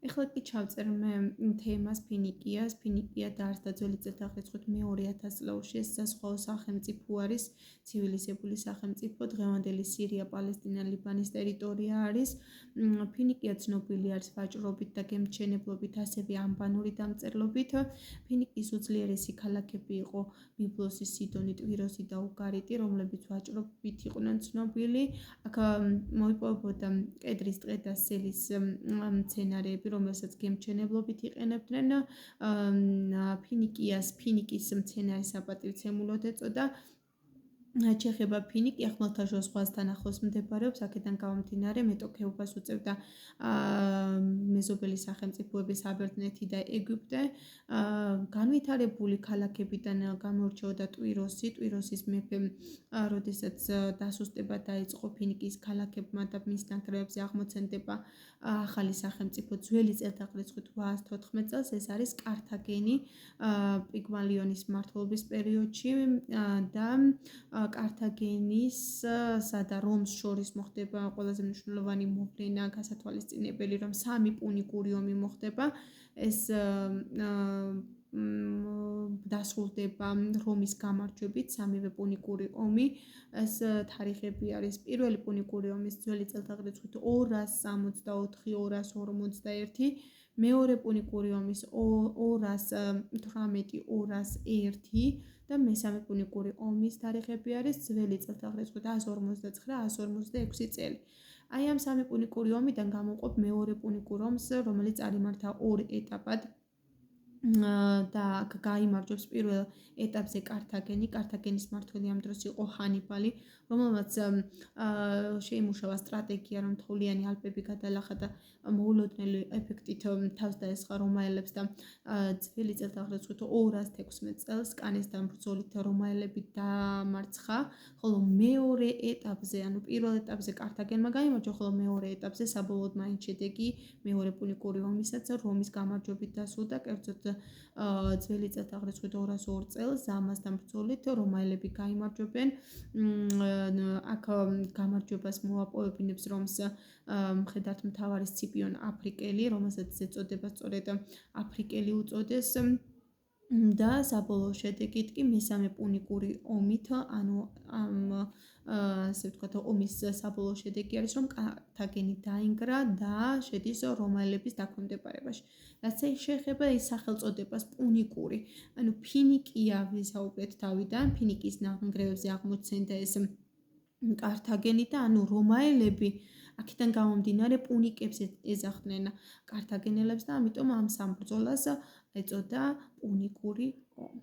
ეხლა კი ჩავწერ მე თემას ფინიკიას. ფინიკია დაარსდა ძველი წელთაღრიცხვით მე-2000 წლებში. ეს საზღვაო სახელმწიფო არის, ცივილიზებული სახელმწიფო, დღევანდელი სირია, პალესტინა, ლიბანის ტერიტორია არის. ფინიკია ცნობილი არის ვაჭრობით და გემთმშენებლობით, ასევე ანბანური დამწერლობით. ფინიკის უძლიერესი ქალაქები იყო ბიბლოსი, სიდონი, ტვიროსი და უგარიტი, რომლებიც ვაჭრობით იყვნენ ცნობილი. აქ მოიპოვებოდა კედრის ტყე და სელის მცენარეები, რომელსაც გემთმშენებლობით იყენებდნენ. ფინიკის მცენარის საპატივცემულოდ ეწოდა. ჩეხება ფინიკია ხმელთაშუა ზღვასთან ახლოს მდებარეობს, აქედან გამომდინარე მეტოქეობას უწევდა მეზობელი სახელმწიფოების საბერძნეთი და ეგვიპტე. განვითარებული ქალაქებიდან გამორჩეოდა ტვიროსის მეფე, როდესაც დასუსტება დაიწყო ფინიკის ქალაქებმა და მის ნანგრევებზე აღმოცენდება ახალი სახელმწიფო ძველი წელთაღრიცხვით 814 წელს. ეს არის კართაგენი პიგმალიონის მმართველობის პერიოდში და კართაგენისა და რომს შორის მოხდება ყველაზე მნიშვნელოვანი მოვლენა, გასათვალისწინებელი, რომ სამი პუნიკური ომი მოხდება. ეს დასრულდება რომის გამარჯვებით, სამივე პუნიკური ომი. ეს თარიღები არის პირველი პუნიკური ომის ძველი წელთაღრიცხვით 264-251, მეორე პუნიკური ომის 218-201 და მესამე პუნიკური ომის თარიღები არის ძველი წელთაღრიცხვით 159-156 წელი. აი ამ სამი პუნიკური ომიდან გამოვყოფ მეორე პუნიკურ ომს, რომელიც წარიმართა ორ ეტაპად და გაიმარჯვებს პირველ ეტაპზე კართაგენი. კართაგენის მმართველი ამ დროს იყო ჰანიბალი, რომელმაც შეიმუშავა სტრატეგია, რომ თოვლიანი ალპები გადალახა და მოულოდნელი ეფექტით თავს დაესხა რომაელებს და ძველი წელთაღრიცხვით 216 წელს კანესთან ბრძოლით რომაელები დამარცხა, ხოლო მეორე ეტაპზე, ანუ პირველ ეტაპზე კართაგენმა გაიმარჯვა, ხოლო მეორე ეტაპზე საბოლოოდ მაინც შედეგი მეორე პუნიკური ომისაც რომის გამარჯვებით დასრულდა, კერძოდ ძველი წელთაღრიცხვით 202 წელს ამასთან ბრძოლით რომაელები გაიმარჯვებენ. აქ გამარჯვებას მოაპოვებინებს რომს მხედართმთავარი სციპიონ აფრიკელი, რომელსაც ეწოდება სწორედ აფრიკელი უწოდეს. და საბოლოო შედეგით კი მესამე პუნიკური ომით, ანუ ასე ვთქვათ, ომის საბოლოო შედეგი არის, რომ კართაგენი დაინგრა და შედის რომაელების დაქვემდებარებაში. რაც შეეხება ის სახელწოდებას პუნიკური, ანუ ფინიკია ვისაუბრეთ თავიდან, ფინიკის ნანგრევებზე აღმოცენდა ეს კართაგენი და ანუ რომაელები აქედან გამომდინარე პუნიკებს ეძახდნენ კართაგენელებს და ამიტომ ამ სამ ბრძოლას ეწოდა პუნიკური ომი.